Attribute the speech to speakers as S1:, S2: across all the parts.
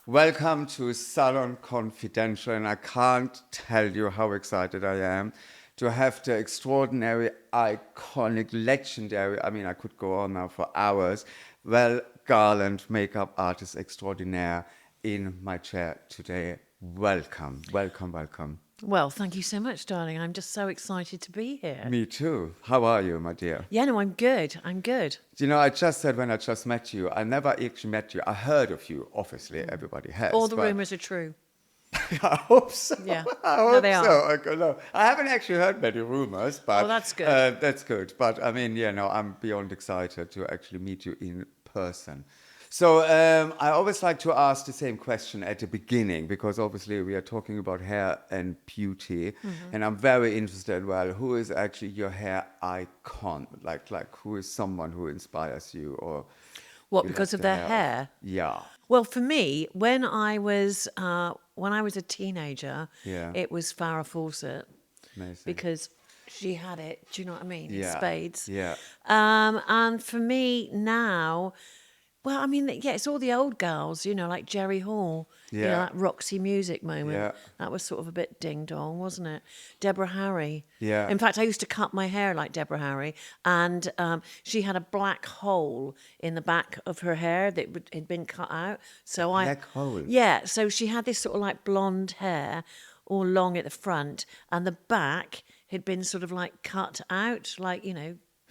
S1: Welcome to Salon Confidential, and I can't tell you how excited I am to have the extraordinary, iconic, legendary, I mean, I could go on now for hours, Val Garland, makeup artist extraordinaire, in my chair today. Welcome, welcome, welcome.
S2: Well, thank you so much, darling. I'm just so excited to be here.
S1: Me too. How are you, my dear?
S2: Yeah, no, I'm good. I'm good.
S1: You know, I just said when I just met you, I never actually met you. I heard of you, obviously, everybody has.
S2: All the
S1: but
S2: rumours are true.
S1: I hope so.
S2: Yeah.
S1: I
S2: No,
S1: hope
S2: they
S1: so.
S2: are.
S1: Okay, no, I haven't actually heard many rumors, but
S2: Oh, that's good.
S1: That's good. But I mean, yeah, no, I'm beyond excited to actually meet you in person. So I always like to ask the same question at the beginning because obviously we are talking about hair and beauty, and I'm very interested. Well, who is actually your hair icon? Like who is someone who inspires you, or
S2: What,
S1: you
S2: because
S1: like
S2: of
S1: the
S2: their hair?
S1: Yeah,
S2: Well, for me, when I was a teenager,
S1: Yeah.
S2: it was Farrah Fawcett
S1: amazing.
S2: because she had it. Do you know what I mean? In
S1: Yeah,
S2: spades.
S1: yeah.
S2: And for me now, well, I mean, yeah, it's all the old girls, like Jerry Hall,
S1: Yeah.
S2: that Roxy Music moment.
S1: Yeah.
S2: That was sort of a bit ding dong, wasn't it? Deborah Harry.
S1: Yeah.
S2: In fact, I used to cut my hair like Deborah Harry, and she had a black hole in the back of her hair that had been cut out. So
S1: black hole?
S2: Yeah, so she had this sort of like blonde hair, all long at the front, and the back had been sort of like cut out,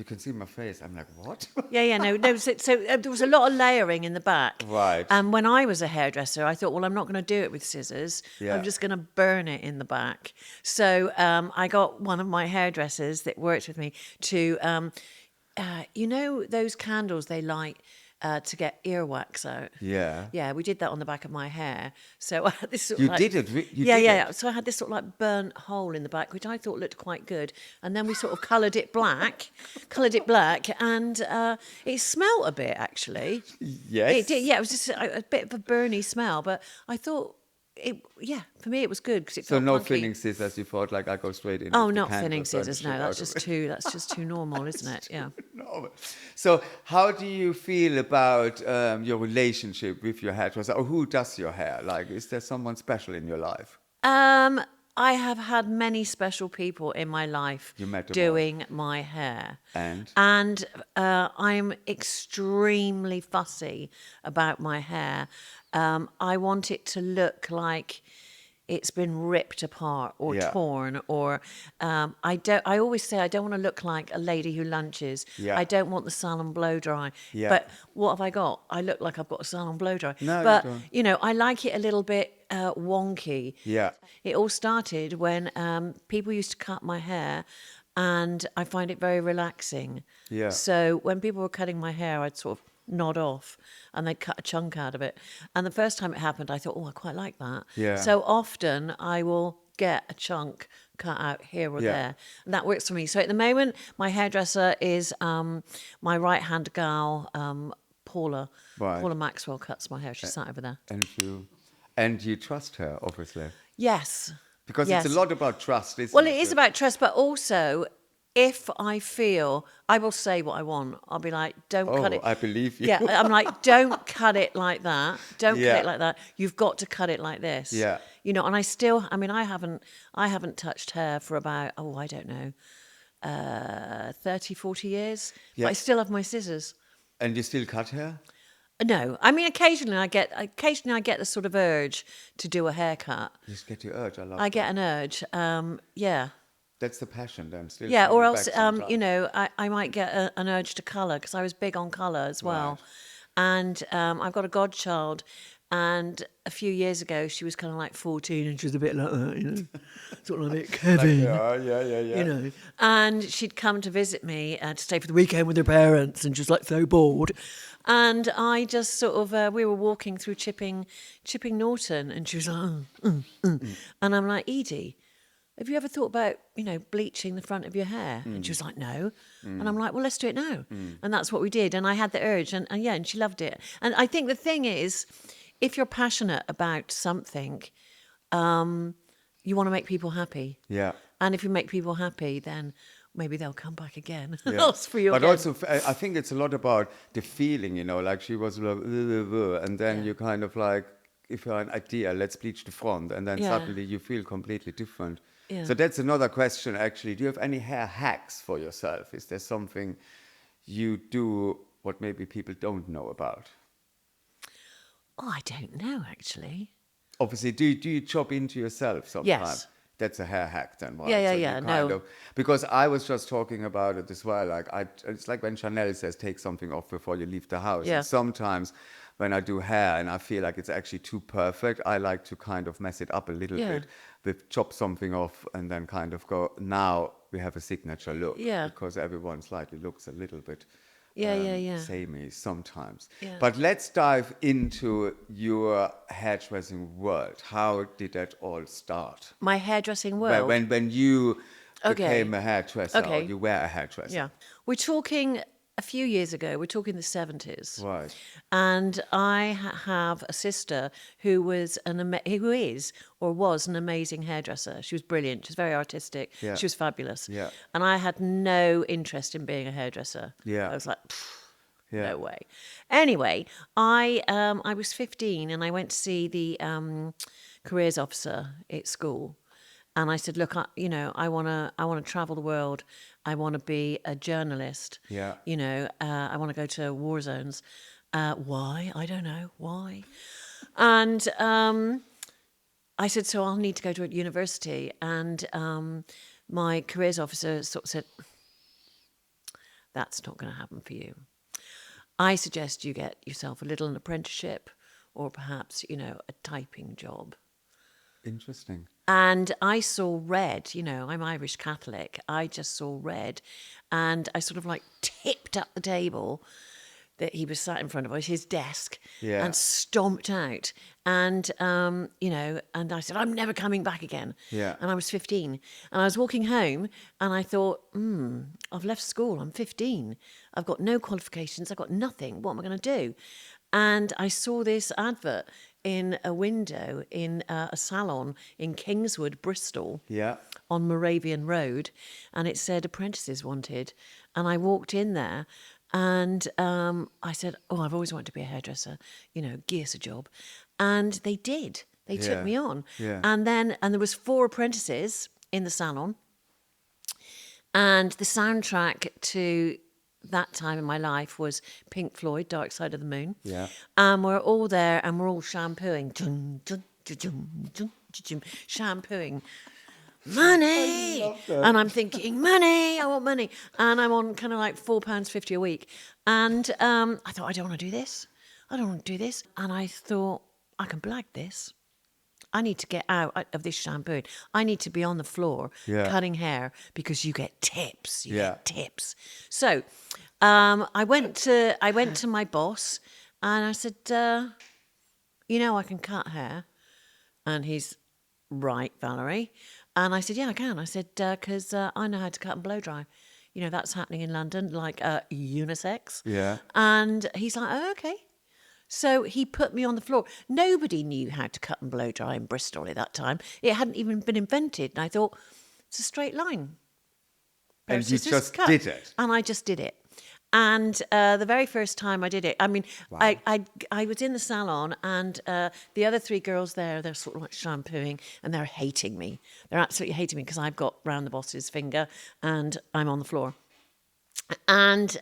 S1: You can see my face. I'm like, what?
S2: No. So there was a lot of layering in the back.
S1: Right.
S2: And when I was a hairdresser, I thought, well, I'm not going to do it with scissors.
S1: Yeah.
S2: I'm just going to burn it in the back. So I got one of my hairdressers that worked with me to, those candles they light to get earwax out.
S1: Yeah.
S2: Yeah, we did that on the back of my hair. So I had this sort of
S1: You
S2: like,
S1: did it. You
S2: yeah,
S1: did
S2: yeah.
S1: it.
S2: So I had this sort of like burnt hole in the back, which I thought looked quite good. And then we sort of coloured it black, and it smelt a bit actually.
S1: Yes.
S2: It did. Yeah, it was just a bit of a burny smell, but I thought for me it was good because it
S1: So
S2: felt
S1: no
S2: funky.
S1: thinning scissors. You thought like I go straight in.
S2: Oh,
S1: with the
S2: not
S1: candle,
S2: thinning
S1: burn the
S2: scissors.
S1: shit
S2: No,
S1: out
S2: that's
S1: of
S2: just
S1: it.
S2: too. That's just too normal, isn't it? Yeah.
S1: No. So how do you feel about your relationship with your hairdresser, or who does your hair? Like, is there someone special in your life?
S2: I have had many special people in my life
S1: You met them
S2: doing my hair.
S1: And?
S2: And I'm extremely fussy about my hair. I want it to look like it's been ripped apart or
S1: Yeah.
S2: torn, or I always say I don't want to look like a lady who lunches.
S1: Yeah.
S2: I don't want the salon blow dry.
S1: Yeah.
S2: But what have I got? I look like I've got a salon blow dry.
S1: No, you
S2: but
S1: don't.
S2: I like it a little bit wonky.
S1: Yeah.
S2: It all started when people used to cut my hair, and I find it very relaxing.
S1: Yeah.
S2: So when people were cutting my hair, I'd sort of nod off and they'd cut a chunk out of it. And the first time it happened, I thought, oh, I quite like that.
S1: Yeah.
S2: So often I will get a chunk cut out here or
S1: Yeah.
S2: there. And that works for me. So at the moment, my hairdresser is my right-hand gal, Paula.
S1: Right.
S2: Paula Maxwell cuts my hair. She's sat over there.
S1: And you trust her, obviously,
S2: Yes.
S1: because
S2: Yes.
S1: it's a lot about trust, isn't
S2: Well,
S1: it?
S2: it is about trust, but also if I feel, I will say what I want. I'll be like, don't cut it.
S1: I believe you.
S2: Yeah, I'm like, don't cut it like that. Don't
S1: Yeah.
S2: cut it like that. You've got to cut it like this.
S1: Yeah.
S2: And I haven't touched hair for about, I don't know, 30, 40 years.
S1: Yeah.
S2: But I still have my scissors.
S1: And you still cut hair?
S2: No, I mean, occasionally I get the sort of urge to do a haircut.
S1: You just get your urge. I love
S2: I
S1: that.
S2: get an urge. Yeah.
S1: That's the passion then. Still
S2: Yeah, or
S1: coming
S2: else,
S1: back sometimes.
S2: I might get an urge to colour because I was big on colour as well. And I've got a godchild, and a few years ago she was kind of like 14 and she was a bit like that, sort of a bit Kevin.
S1: Yeah.
S2: And she'd come to visit me to stay for the weekend with her parents, and she was like so bored. And I just sort of, we were walking through Chipping Norton, and she was like, and I'm like, Edie, have you ever thought about, bleaching the front of your hair? And she was like, no. And I'm like, well, let's do it now. And that's what we did. And I had the urge, and she loved it. And I think the thing is, if you're passionate about something, you want to make people happy.
S1: Yeah.
S2: And if you make people happy, then maybe they'll come back again.
S1: Yeah.
S2: Ask for you
S1: But
S2: again.
S1: also, I think it's a lot about the feeling, you know, like she was, like, and then
S2: Yeah.
S1: you kind of like, if you're an idea, let's bleach the front, and then
S2: Yeah.
S1: suddenly you feel completely different.
S2: Yeah.
S1: So that's another question, actually. Do you have any hair hacks for yourself? Is there something you do what maybe people don't know about?
S2: Oh, I don't know, actually.
S1: Obviously, do you chop into yourself sometimes?
S2: Yes.
S1: That's a hair hack then, right?
S2: Yeah, yeah,
S1: So you
S2: yeah,
S1: kind
S2: no.
S1: of, because I was just talking about it as well. Like it's like when Chanel says take something off before you leave the house.
S2: Yeah.
S1: And sometimes when I do hair and I feel like it's actually too perfect, I like to kind of mess it up a little
S2: Yeah.
S1: bit, with chop something off and then kind of go, now we have a signature look.
S2: Yeah.
S1: Because everyone slightly looks a little bit
S2: Yeah.
S1: samey sometimes.
S2: Yeah.
S1: But let's dive into your hairdressing world. How did that all start?
S2: My hairdressing world.
S1: When you
S2: Okay.
S1: became a hairdresser, or
S2: Okay.
S1: you were a hairdresser.
S2: Yeah. We're talking a few years ago. We're talking the 70s.
S1: Right.
S2: And I have a sister who was who is or was an amazing hairdresser. She was brilliant. She was very artistic.
S1: Yeah.
S2: She was fabulous.
S1: Yeah.
S2: And I had no interest in being a hairdresser.
S1: Yeah.
S2: I was like,
S1: Yeah.
S2: no way. Anyway, I was 15 and I went to see the careers officer at school. And I said, look, I want to travel the world. I want to be a journalist.
S1: Yeah.
S2: I want to go to war zones. Why? I don't know. Why? And I said, so I'll need to go to a university. And my careers officer sort of said, that's not going to happen for you. I suggest you get yourself a little apprenticeship or perhaps, a typing job.
S1: Interesting.
S2: And I saw red, I'm Irish Catholic. I just saw red. And I sort of like tipped up the table that he was sat in front of us, his desk,
S1: Yeah.
S2: and stomped out. And, and I said, I'm never coming back again.
S1: Yeah.
S2: And I was 15. And I was walking home and I thought, I've left school. I'm 15. I've got no qualifications. I've got nothing. What am I going to do? And I saw this advert in a window in a salon in Kingswood, Bristol,
S1: Yeah.
S2: on Moravian Road, and it said apprentices wanted. And I walked in there and I said, I've always wanted to be a hairdresser, give us a job. And they did. They
S1: Yeah.
S2: took me on.
S1: Yeah.
S2: And there was 4 apprentices in the salon. And the soundtrack to that time in my life was Pink Floyd, Dark Side of the Moon.
S1: Yeah.
S2: And we're all there and we're all shampooing. Dun, dun, dun, dun, dun, dun, dun, shampooing. Money! And I'm thinking, money, I want money. And I'm on kind of like £4.50 a week. And I thought, I don't want to do this. I don't want to do this. And I thought, I can blag this. I need to get out of this shampooing. I need to be on the floor
S1: Yeah.
S2: cutting hair because you get tips. You
S1: Yeah.
S2: get tips. So I went to my boss and I said, I can cut hair. And he's, right, Valerie. And I said, yeah, I can. I said, because I know how to cut and blow dry. That's happening in London, like unisex.
S1: Yeah.
S2: And he's like, oh, okay. So he put me on the floor. Nobody knew how to cut and blow dry in Bristol at that time. It hadn't even been invented. And I thought, it's a straight line.
S1: And you
S2: Scissors,
S1: just
S2: cut.
S1: did it.
S2: And I just did it. And the very first time I did it, I mean,
S1: Wow.
S2: I was in the salon and the other 3 girls there, they're sort of like shampooing and they're hating me. They're absolutely hating me because I've got round the boss's finger and I'm on the floor. And,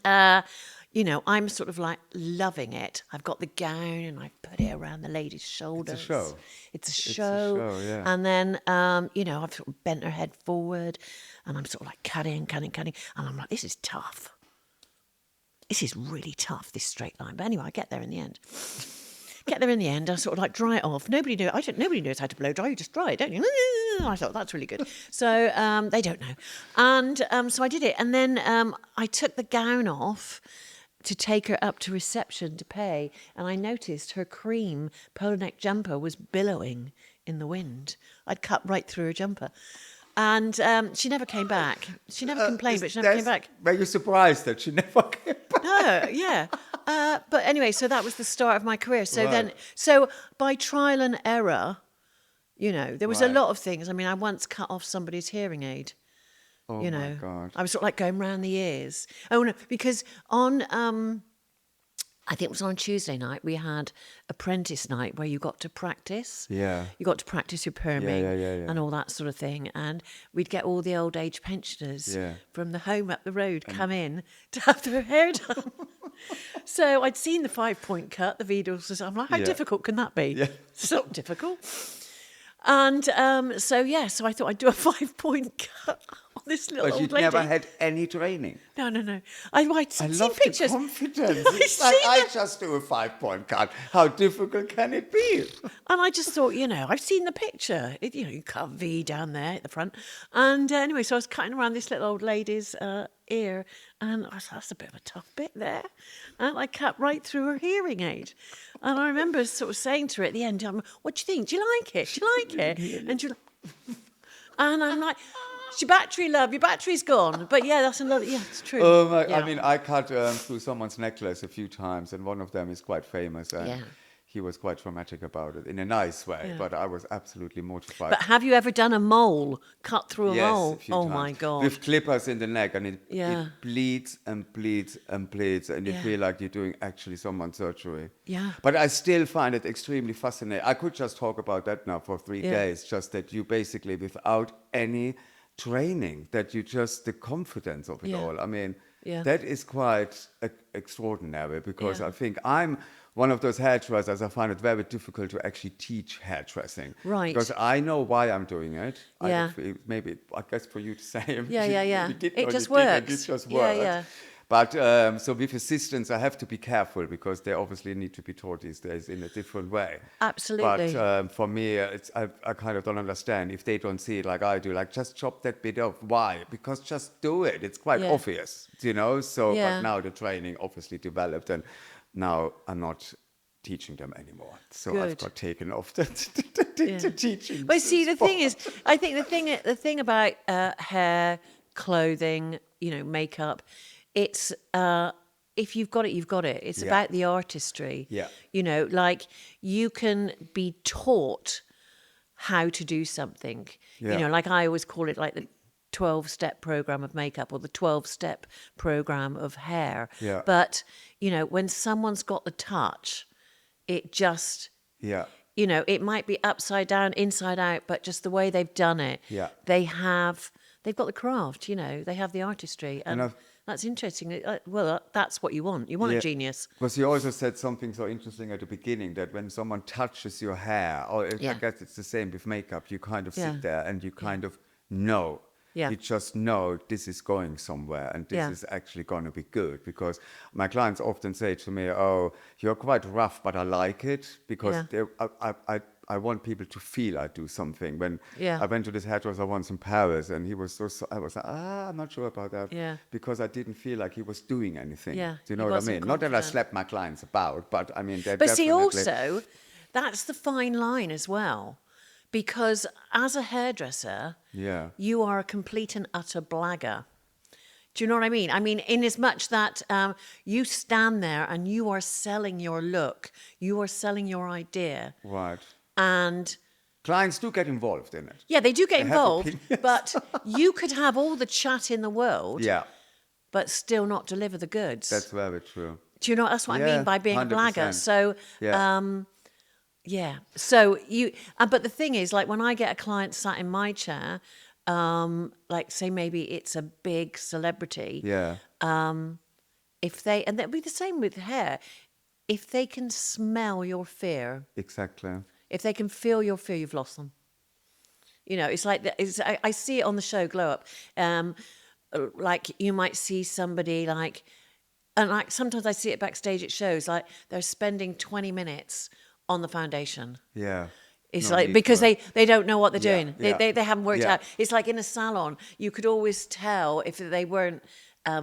S2: I'm sort of like loving it. I've got the gown and I put it around the lady's shoulders.
S1: show.
S2: It's a
S1: a
S2: show.
S1: show, yeah.
S2: And then, I've sort of bent her head forward and I'm sort of like cutting. And I'm like, this is tough. This is really tough, this straight line. But anyway, I get there in the end. I sort of like dry it off. Nobody knows how to blow dry. You just dry it, don't you? I thought, that's really good. So they don't know. And so I did it. And then I took the gown off to take her up to reception to pay. And I noticed her cream polo neck jumper was billowing in the wind. I'd cut right through her jumper. And she never came back. She never complained, but she never came back.
S1: Were you surprised that she never came back?
S2: No, yeah. But anyway, so that was the start of my career. So
S1: Right.
S2: so by trial and error, there was a
S1: Right.
S2: lot of things. I mean, I once cut off somebody's hearing aid.
S1: Oh
S2: you
S1: my
S2: know.
S1: God.
S2: I was sort of like going round the ears. Oh no, because on I think it was on Tuesday night, we had apprentice night where you got to practice.
S1: Yeah.
S2: You got to practice your perming
S1: Yeah.
S2: and all that sort of thing. And we'd get all the old age pensioners
S1: Yeah.
S2: from the home up the road come in to have their hair done. So I'd seen the 5-point cut, the Beatles. I'm like, how
S1: Yeah.
S2: difficult can that be?
S1: Yeah.
S2: It's not difficult. And so I thought I'd do a 5-point cut on this little
S1: But
S2: old
S1: you'd
S2: lady.
S1: never had any training.
S2: No.
S1: I
S2: I'd seen
S1: love
S2: pictures.
S1: the confidence. It's like, I just do a 5-point cut. How difficult can it be?
S2: And I just thought, I've seen the picture. You cut a V down there at the front. And anyway, so I was cutting around this little old lady's ear, and I was, that's a bit of a tough bit there. And I cut right through her hearing aid. And I remember sort of saying to her at the end, what do you think? Do you like it? Do you like it? And she, and I'm like, it's your battery, love. Your battery's gone. But yeah, that's another. Yeah, it's true.
S1: Oh my!
S2: Yeah.
S1: I mean, I cut through someone's necklace a few times, and one of them is quite famous. And
S2: Yeah.
S1: he was quite dramatic about it in a nice way.
S2: Yeah.
S1: But I was absolutely mortified.
S2: But have you ever done a mole? Cut through a
S1: Yes,
S2: mole?
S1: a few
S2: Oh
S1: times.
S2: my God.
S1: With clippers in the neck, and it
S2: Yeah.
S1: bleeds and bleeds and bleeds, and you
S2: Yeah.
S1: feel like you're doing actually someone's surgery.
S2: Yeah.
S1: But I still find it extremely fascinating. I could just talk about that now for 3
S2: Yeah.
S1: days, just that you basically, without any training, that you just, the confidence of it
S2: Yeah.
S1: all. I mean,
S2: Yeah.
S1: that is quite extraordinary, because
S2: Yeah.
S1: I think I'm one of those hairdressers. I find it very difficult to actually teach hairdressing.
S2: Right.
S1: Because I know why I'm doing it.
S2: Yeah.
S1: Maybe, I guess for you to say.
S2: Yeah.
S1: You did
S2: It
S1: know
S2: just
S1: you did, and
S2: works.
S1: It just
S2: Yeah,
S1: works.
S2: yeah.
S1: But so with assistants, I have to be careful, because they obviously need to be taught these days in a different way.
S2: Absolutely.
S1: But for me, I kind of don't understand if they don't see it like I do. Like, just chop that bit off. Why? Because just do it. It's quite
S2: Yeah.
S1: obvious, So,
S2: Yeah.
S1: but now the training obviously developed, and now I'm not teaching them anymore. So I've
S2: Good.
S1: got taken off the teaching.
S2: But see, the
S1: spot.
S2: thing is, I think the thing about hair, clothing, makeup, it's if you've got it, you've got it. It's
S1: Yeah.
S2: about the artistry.
S1: Yeah.
S2: Like you can be taught how to do something.
S1: Yeah.
S2: Like I always call it like the 12-step program of makeup or the 12-step program of hair.
S1: Yeah.
S2: But when someone's got the touch, it just
S1: Yeah.
S2: it might be upside down, inside out, but just the way they've done it,
S1: Yeah.
S2: they've got the craft, they have the artistry. And
S1: I've-
S2: that's interesting. Well, that's what you want. You want
S1: Yeah.
S2: a genius.
S1: Because you also said something so interesting at the beginning, that when someone touches your hair, or I
S2: Yeah.
S1: guess it's the same with makeup, you kind of
S2: Yeah.
S1: sit there and you kind of know.
S2: Yeah.
S1: You just know this is going somewhere, and this
S2: Yeah.
S1: is actually going to be good. Because my clients often say to me, "Oh, you're quite rough, but I like it," because I want people to feel I do something. When
S2: Yeah.
S1: I went to this hairdresser once in Paris, and he was I was like, I'm not sure about that,
S2: Yeah.
S1: because I didn't feel like he was doing anything.
S2: Yeah,
S1: Do you know
S2: you
S1: what I
S2: got some
S1: mean? Not that I
S2: confidence.
S1: slap my clients about, but I mean, they're
S2: But see,
S1: definitely...
S2: also, that's the fine line as well. Because as a hairdresser,
S1: Yeah.
S2: you are a complete and utter blagger. Do you know what I mean? I mean, in as much that you stand there and you are selling your look, you are selling your idea.
S1: Right.
S2: And
S1: Clients do get involved in it.
S2: yeah, they do get
S1: They have
S2: involved,
S1: opinions.
S2: but you could have all the chat in the world,
S1: Yeah,
S2: but still not deliver the goods.
S1: that's very true.
S2: Do you know? That's what I
S1: Yeah,
S2: mean by being
S1: 100%.
S2: a blagger. So,
S1: Yeah.
S2: yeah. So but the thing is, like when I get a client sat in my chair, like say maybe it's a big celebrity,
S1: Yeah.
S2: and that'd be the same with hair. If they can smell your fear,
S1: Exactly.
S2: if they can feel your fear, you've lost them. It's like I see it on the show Glow Up. Like you might see somebody like, and like sometimes I see it backstage at shows, like they're spending 20 minutes on the foundation.
S1: Yeah.
S2: It's
S1: No
S2: like
S1: need
S2: because
S1: for it.
S2: they don't know what they're
S1: Yeah,
S2: doing.
S1: yeah.
S2: They haven't worked
S1: Yeah.
S2: out. It's like in a salon, you could always tell if they weren't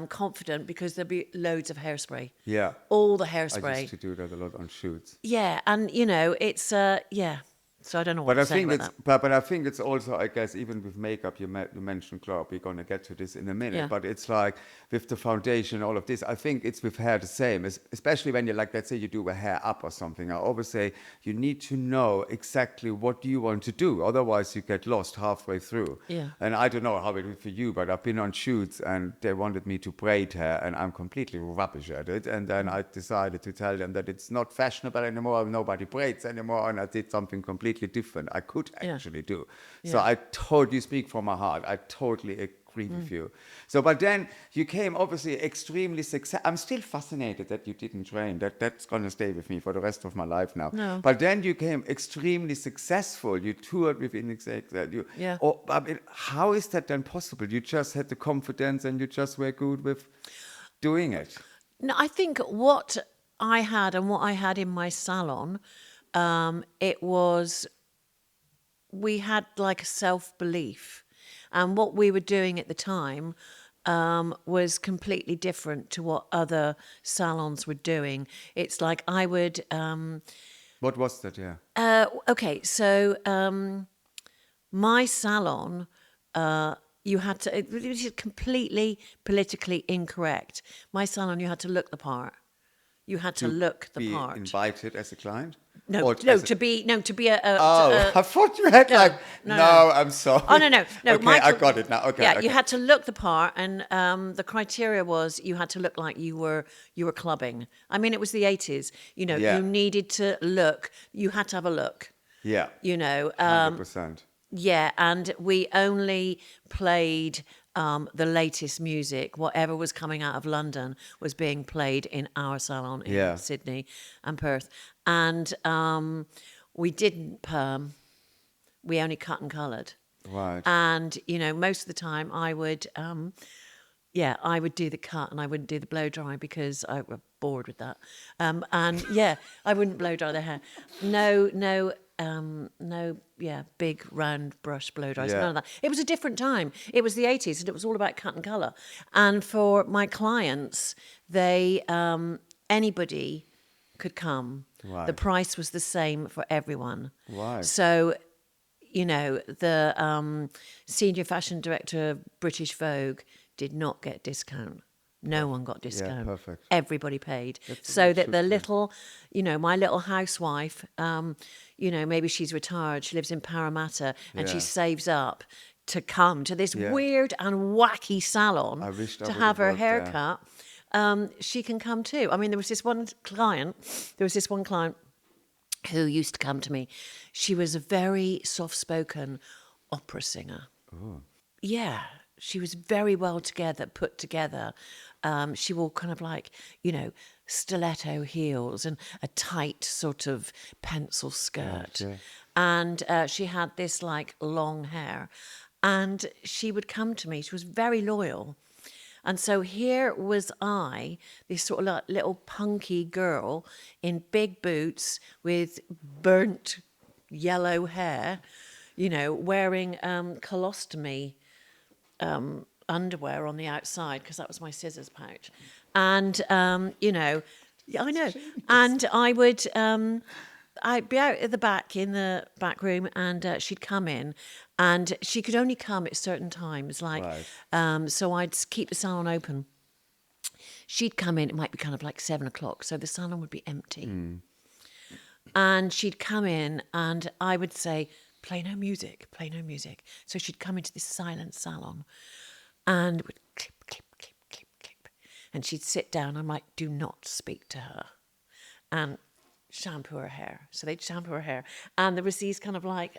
S2: confident because there'd be loads of hairspray.
S1: Yeah.
S2: All the
S1: I
S2: hairspray.
S1: used to do that a lot on shoots.
S2: Yeah, and it's yeah. So I don't know what
S1: But
S2: I'm
S1: I
S2: saying
S1: think
S2: about
S1: it's
S2: that.
S1: but I think it's also, I guess, even with makeup, you mentioned Glow. We're gonna get to this in a minute.
S2: Yeah.
S1: But it's like with the foundation, all of this. I think it's with hair the same. Especially when you, like, let's say you do a hair up or something. I always say you need to know exactly what you want to do. Otherwise, you get lost halfway through.
S2: Yeah.
S1: And I don't know how it is for you, but I've been on shoots and they wanted me to braid hair, and I'm completely rubbish at it. And then I decided to tell them that it's not fashionable anymore. Nobody braids anymore, and I did something completely different. I could
S2: Yeah.
S1: actually do. So
S2: Yeah.
S1: I totally speak from my heart. I totally agree with you. So, but then you came obviously extremely successful. I'm still fascinated that you didn't train. That's gonna stay with me for the rest of my life now.
S2: No.
S1: But then you came extremely successful. You toured with Inexact. You.
S2: Yeah.
S1: Oh, I mean, how is that then possible? You just had the confidence and you just were good with doing it.
S2: No, I think what I had and what I had in my salon, it was we had like a self belief, and what we were doing at the time was completely different to what other salons were doing. It's like I would.
S1: What was that? Yeah.
S2: Okay, so my salon, you had to. It was completely politically incorrect. My salon, you had to look the part. You had to look the
S1: Be
S2: part.
S1: invited as a client.
S2: No,
S1: Or
S2: no,
S1: as a-
S2: to be a.
S1: Oh, I thought you had
S2: no,
S1: like.
S2: no,
S1: No,
S2: no.
S1: I'm sorry.
S2: Oh no.
S1: Okay, I got it now. Okay.
S2: Yeah,
S1: Okay.
S2: you had to look the part, and the criteria was you had to look like you were clubbing. I mean, it was the 80s. You know,
S1: Yeah.
S2: you needed to look. You had to have a look.
S1: Yeah.
S2: You know,
S1: 100%.
S2: yeah, and we only played the latest music. Whatever was coming out of London was being played in our salon in
S1: Yeah.
S2: Sydney and Perth. And we didn't perm. We only cut and coloured.
S1: Right.
S2: And, you know, most of the time I would, I would do the cut and I wouldn't do the blow dry because I was bored with that. And yeah, I wouldn't blow dry the hair. No, big round brush blow dries,
S1: Yeah.
S2: none of that. It was a different time. It was the 80s and it was all about cut and colour. And for my clients, they, anybody could come.
S1: Right.
S2: The price was the same for everyone.
S1: Right.
S2: So, you know, the senior fashion director of British Vogue did not get discount. No one got discount.
S1: perfect.
S2: Everybody paid.
S1: That's
S2: So
S1: what
S2: that
S1: it
S2: the
S1: should be.
S2: little, you know, my little housewife, you know, maybe she's retired, she lives in Parramatta, and she
S1: Yeah.
S2: saves up to come to this
S1: Yeah.
S2: weird and wacky salon
S1: I wished I
S2: to
S1: would've
S2: have her
S1: worked
S2: hair
S1: there.
S2: cut. She can come too. I mean, there was this one client who used to come to me. She was a very soft-spoken opera singer. Yeah, she was very well put together. She wore kind of like, you know, stiletto heels and a tight sort of pencil skirt.
S1: yeah.
S2: And she had this like long hair. And she would come to me. She was very loyal. And so here was I, this sort of like little punky girl in big boots with burnt yellow hair, you know, wearing colostomy underwear on the outside because that was my scissors pouch. And, you know, yeah, I know. And I'd be out at the back in the back room and she'd come in and she could only come at certain times. Like,
S1: Right.
S2: so I'd keep the salon open. She'd come in, it might be kind of like 7:00. So the salon would be empty. And she'd come in and I would say, play no music, play no music. So she'd come into this silent salon and would clip, clip, clip, clip, clip. And she'd sit down. I'm like, do not speak to her. And shampoo her hair. So they'd shampoo her hair. And there was these kind of like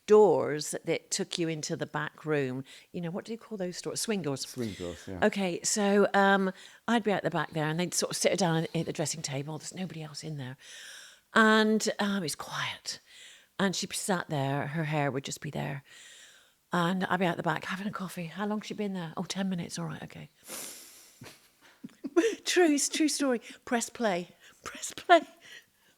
S2: doors that took you into the back room. You know, what do you call those doors? Swing doors.
S1: Swing doors, yeah.
S2: Okay, so I'd be out the back there and they'd sort of sit her down at the dressing table. There's nobody else in there. And it was quiet. And she'd be sat there. Her hair would just be there. And I'd be out the back having a coffee. How long's she been there? Oh, 10 minutes. All right, okay. True story. Press play. Press play.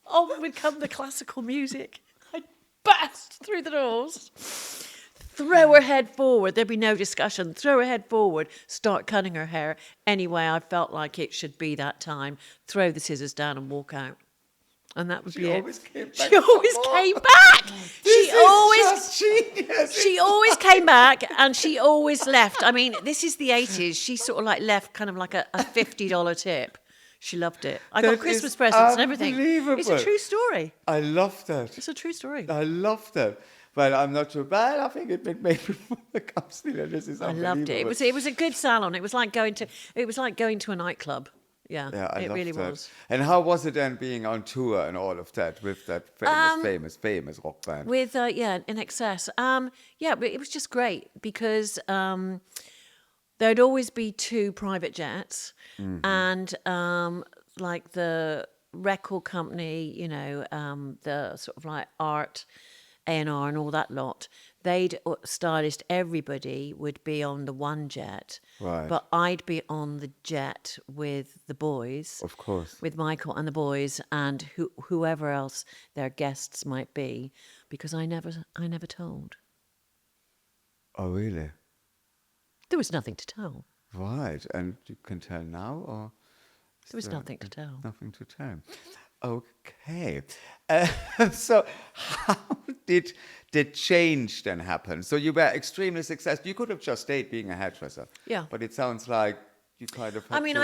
S2: On would come the classical music. I'd burst through the doors. Throw her head forward. There'd be no discussion. Throw her head forward. Start cutting her hair any way I felt like it should be that time. Throw the scissors down and walk out. And that would
S1: She
S2: be it.
S1: always came back.
S2: She always
S1: for more.
S2: came back.
S1: This is just genius.
S2: She always came back, and she always left. I mean, this is the 80s. She sort of like left kind of like a $50 tip. She loved it. I got
S1: That
S2: Christmas
S1: is
S2: presents and everything.
S1: unbelievable.
S2: It's a true story.
S1: I love that.
S2: It's a true story.
S1: I love that. But I'm not sure. But I think it made me come still. This is
S2: I
S1: unbelievable.
S2: loved it. It was a good salon. It was like going to a nightclub. Yeah,
S1: Yeah, I
S2: it
S1: loved
S2: really
S1: that.
S2: was.
S1: And how was it then being on tour and all of that with that famous rock band?
S2: With In Excess. Yeah, but it was just great because there'd always be 2 private jets, and like the record company, the sort of like art, A&R and all that lot, they'd stylist, everybody would be on the one jet,
S1: Right.
S2: but I'd be on the jet with the boys,
S1: Of course.
S2: with Michael and the boys, and whoever else their guests might be, because I never told.
S1: Oh, really?
S2: There was nothing to tell.
S1: Right. And you can tell now, or
S2: There was nothing to tell.
S1: nothing to tell? Okay. So how did the change then happen? So you were extremely successful. You could have just stayed being a hairdresser.
S2: Yeah.
S1: But it sounds like you kind of had
S2: I mean,
S1: to...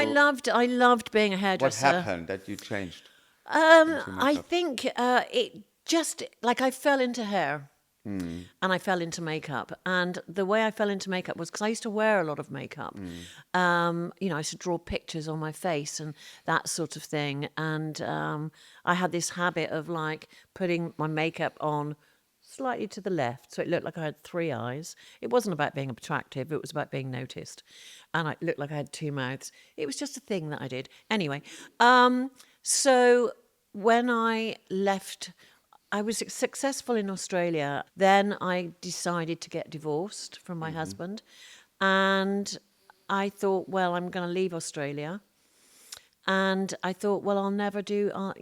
S2: I loved being a
S1: What
S2: hairdresser.
S1: happened that you changed?
S2: I think it just like I fell into hair. And I fell into makeup. And the way I fell into makeup was because I used to wear a lot of makeup. I used to draw pictures on my face and that sort of thing. And I had this habit of like putting my makeup on slightly to the left, so it looked like I had 3 eyes. It wasn't about being attractive, it was about being noticed. And I looked like I had 2 mouths. It was just a thing that I did. Anyway, so when I left, I was successful in Australia. Then I decided to get divorced from my husband. And I thought, well, I'm going to leave Australia. And I thought, well, I'll never do, I'm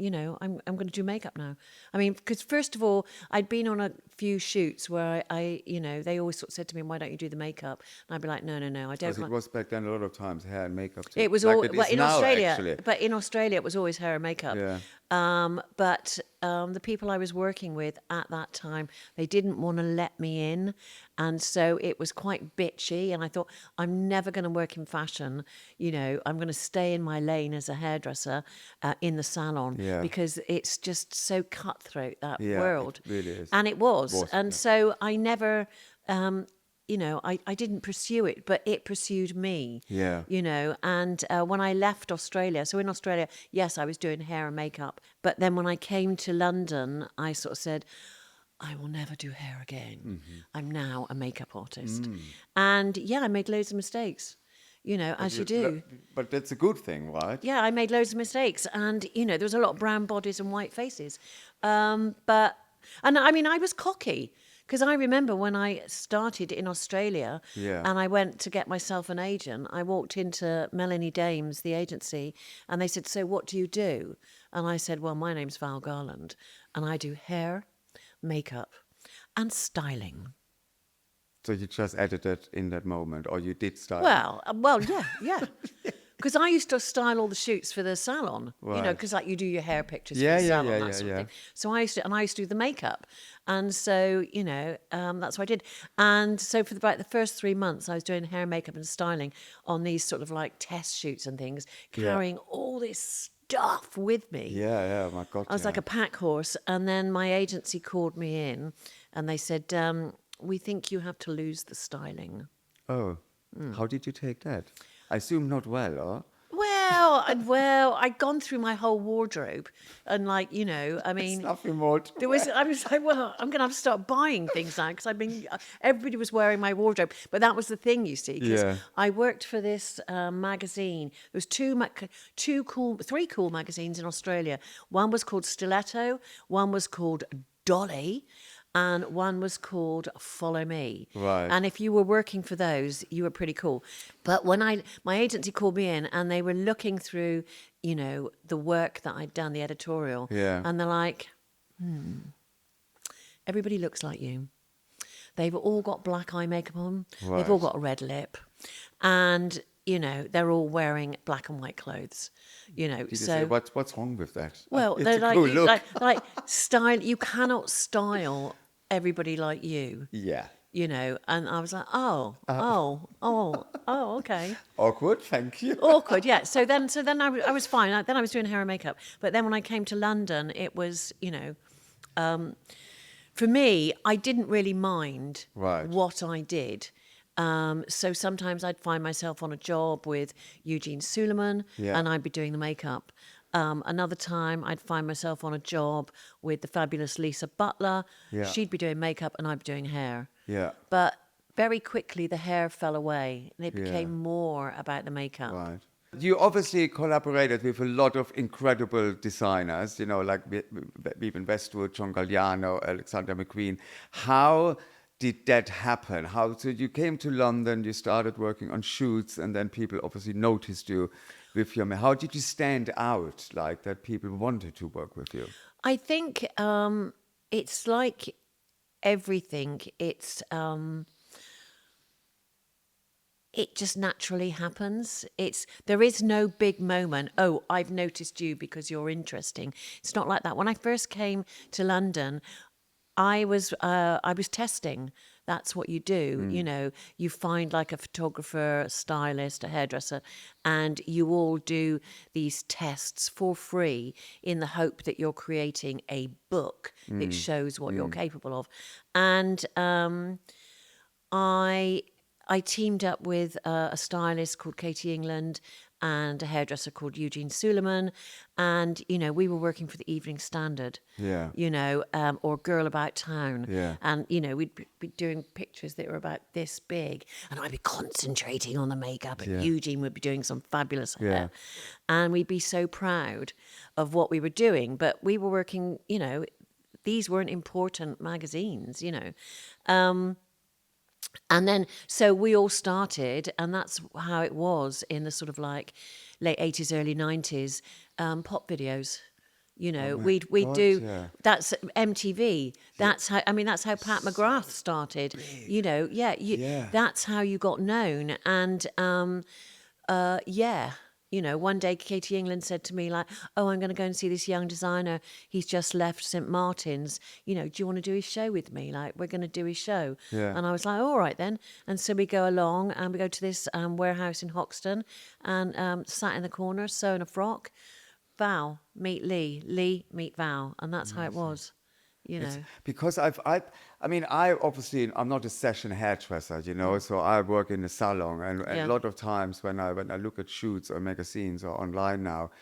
S2: going to do makeup now. I mean, because first of all, I'd been on a few shoots where I they always sort of said to me, why don't you do the makeup? And I'd be like, no, I don't
S1: Because it
S2: want.
S1: was back then a lot of times hair and makeup. Too.
S2: It was
S1: like
S2: all
S1: it is
S2: well, in
S1: now,
S2: Australia,
S1: actually.
S2: but in Australia it was always hair and makeup.
S1: Yeah.
S2: But the people I was working with at that time, they didn't want to let me in, and so it was quite bitchy. And I thought, I'm never going to work in fashion. I'm going to stay in my lane as a hairdresser in the salon because it's just so cutthroat, that world.
S1: It really is.
S2: And it was. And
S1: yeah.
S2: so I never. I didn't pursue it, but it pursued me.
S1: Yeah.
S2: And when I left Australia, so in Australia, yes, I was doing hair and makeup. But then when I came to London, I sort of said, I will never do hair again.
S1: Mm-hmm.
S2: I'm now a makeup artist. And yeah, I made loads of mistakes, as you do.
S1: But that's a good thing, right?
S2: Yeah, I made loads of mistakes. And, there was a lot of brown bodies and white faces. And I was cocky. Because I remember when I started in Australia and I went to get myself an agent, I walked into Melanie Dames, the agency, and they said, so what do you do? And I said, well, my name's Val Garland, and I do hair, makeup, and styling.
S1: So you just edited in that moment, or you did style?
S2: Well, yeah. Because I used to style all the shoots for the salon,
S1: Right.
S2: because like you do your hair pictures
S1: Yeah,
S2: for the
S1: yeah,
S2: salon,
S1: yeah,
S2: that
S1: yeah,
S2: sort of
S1: yeah.
S2: thing. So I used to do the makeup, and so that's what I did. And so for about the first 3 months, I was doing hair, makeup, and styling on these sort of like test shoots and things, carrying all this stuff with me.
S1: Yeah, my God.
S2: I was like a pack horse, and then my agency called me in, and they said, "We think you have to lose the styling."
S1: Oh, how did you take that? I assume not well, or?
S2: Well, I'd gone through my whole wardrobe, and I
S1: It's
S2: mean,
S1: nothing more to
S2: I was like, well, I'm going to have to start buying things now because everybody was wearing my wardrobe. But that was the thing, you see, because
S1: Yeah.
S2: I worked for this magazine. There was three cool magazines in Australia. One was called Stiletto, one was called Dolly, and one was called Follow Me.
S1: Right.
S2: And if you were working for those, you were pretty cool. But when my agency called me in and they were looking through, the work that I'd done, the editorial,
S1: Yeah.
S2: and they're like, everybody looks like you. They've all got black eye makeup on. They've all
S1: Right.
S2: got a red lip. And, you know, they're all wearing black and white clothes, you know.
S1: Did you
S2: So
S1: say, what's wrong with that?
S2: well,
S1: It's
S2: they're
S1: a cool look.
S2: like style. You cannot style everybody like you,
S1: Yeah.
S2: you know. And I was like, okay.
S1: Awkward, thank you.
S2: Awkward, yeah. So then I was fine. Then I was doing hair and makeup. But then when I came to London, it was, you know, for me, I didn't really mind
S1: Right.
S2: what I did. So sometimes I'd find myself on a job with Eugene Suleiman
S1: Yeah.
S2: and I'd be doing the makeup. Another time I'd find myself on a job with the fabulous Lisa Butler.
S1: Yeah.
S2: She'd be doing makeup and I'd be doing hair.
S1: Yeah.
S2: But very quickly the hair fell away and it
S1: Yeah.
S2: became more about the makeup.
S1: Right. You obviously collaborated with a lot of incredible designers, you know, like Vivian Westwood, John Galliano, Alexander McQueen. How did that happen? So you came to London, you started working on shoots, and then people obviously noticed you with your. How did you stand out like that? People wanted to work with you.
S2: I think it's like everything. It just naturally happens. There is no big moment. Oh, I've noticed you because you're interesting. It's not like that. When I first came to London, I was testing. That's what you do. You know, you find like a photographer, a stylist, a hairdresser, and you all do these tests for free in the hope that you're creating a book that shows what you're capable of. And I teamed up with a stylist called Katie England and a hairdresser called Eugene Suleiman. And, you know, we were working for the Evening Standard,
S1: Yeah.
S2: you know, or Girl About Town.
S1: Yeah.
S2: And, you know, we'd be doing pictures that were about this big. And I'd be concentrating on the makeup and
S1: Yeah.
S2: Eugene would be doing some fabulous hair.
S1: Yeah.
S2: And we'd be so proud of what we were doing. But we were working, you know, these weren't important magazines, you know. And then, so we all started, and that's how it was in the sort of like late 80s, early 90s, pop videos. You know, we'd
S1: God,
S2: do,
S1: yeah.
S2: that's MTV. That's how, I mean, that's how Pat McGrath started. You know,
S1: Yeah.
S2: that's how you got known. And yeah, you know, one day Katie England said to me like, "Oh, I'm going to go and see this young designer. He's just left St. Martin's. You know, do you want to do his show with me? Like, we're going to do his show."
S1: Yeah.
S2: And I was like, "All right then." And so we go along and we go to this warehouse in Hoxton and sat in the corner sewing a frock. Val, meet Lee. Lee, meet Val. And that's how it was, you know.
S1: Because I mean, I'm not a session hairdresser, you know, so I work in a salon, and
S2: Yeah.
S1: a lot of times when I look at shoots or magazines or online now,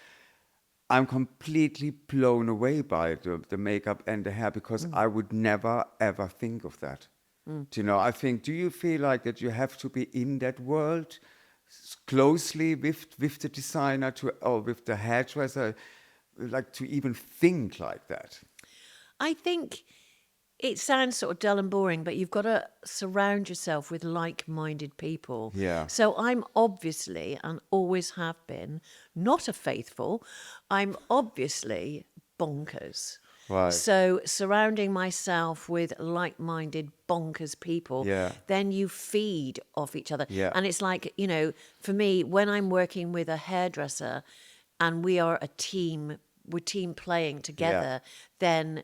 S1: I'm completely blown away by the makeup and the hair because I would never ever think of that. Do you know? Do you feel like that you have to be in that world closely with the designer or with the hairdresser, like to even think like that?
S2: I think it sounds sort of dull and boring, but you've got to surround yourself with like-minded people.
S1: Yeah.
S2: So I'm obviously, and always have been, not a faithful. I'm obviously bonkers.
S1: Right.
S2: So surrounding myself with like-minded bonkers people,
S1: Yeah.
S2: then you feed off each other.
S1: Yeah.
S2: And it's like, you know, for me, when I'm working with a hairdresser and we are a team, we're team playing together, then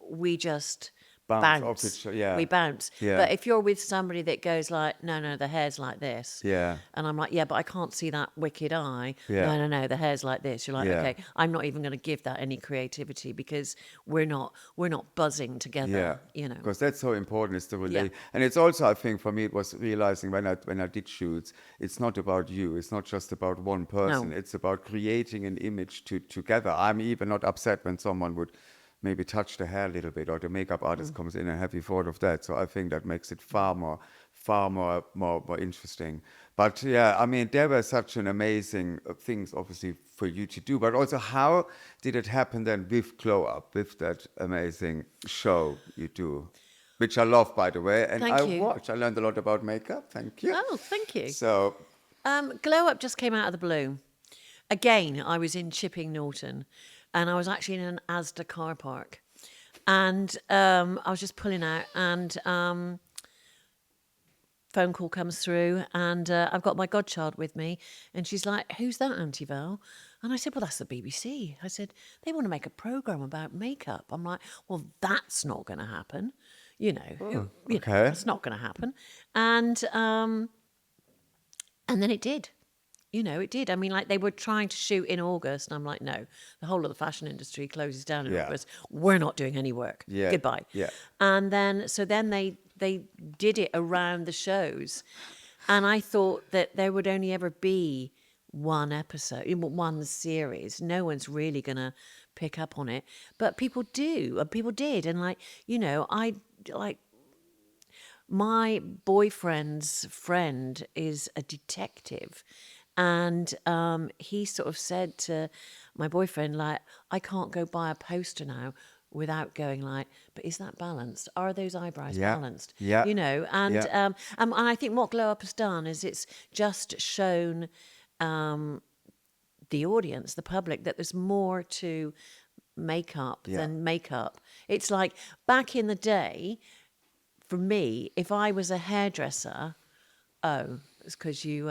S2: we just
S1: Bounce off
S2: bounce.
S1: each other, yeah.
S2: We bounce.
S1: Yeah.
S2: But if you're with somebody that goes like, no, the hair's like this.
S1: Yeah.
S2: And I'm like, yeah, but I can't see that wicked eye.
S1: Yeah.
S2: No, the hair's like this. You're like,
S1: Yeah.
S2: okay, I'm not even going to give that any creativity because we're not buzzing together.
S1: Yeah,
S2: You know.
S1: because that's so important. It's the relate,
S2: Yeah.
S1: and it's also, I think, for me, it was realizing when I did shoots, it's not about you. It's not just about one person.
S2: No.
S1: It's about creating an image together. I'm even not upset when someone would maybe touch the hair a little bit, or the makeup artist comes in and have you thought of that. So I think that makes it far more interesting. But yeah, I mean, there were such an amazing things, obviously, for you to do. But also, how did it happen then with Glow Up, with that amazing show you do, which I love, by the way, and
S2: Thank you.
S1: I learned a lot about makeup. Thank you.
S2: Oh, thank you.
S1: So
S2: Glow Up just came out of the blue. Again, I was in Chipping Norton and I was actually in an Asda car park. And I was just pulling out and phone call comes through, and I've got my godchild with me, and she's like, "Who's that, Auntie Val?" And I said, "Well, that's the BBC." I said, "They want to make a program about makeup." I'm like, "Well, that's not going to happen."
S1: Okay.
S2: That's not going to happen. And then it did. It did. I mean, like they were trying to shoot in August, and I'm like, no, the whole of the fashion industry closes down in
S1: Yeah.
S2: August. We're not doing any work.
S1: Yeah.
S2: Goodbye.
S1: Yeah.
S2: And then they did it around the shows, and I thought that there would only ever be one episode, one series. No one's really gonna pick up on it, but people do, and people did, and I like. My boyfriend's friend is a detective, and he sort of said to my boyfriend, like, I can't go buy a poster now without going like, but is that balanced? Are those eyebrows
S1: Yeah.
S2: balanced?
S1: Yeah.
S2: And
S1: Yeah.
S2: and I think what Glow Up has done is it's just shown the audience, the public, that there's more to makeup
S1: Yeah.
S2: than makeup. It's like back in the day, for me, if I was a hairdresser, it's because you're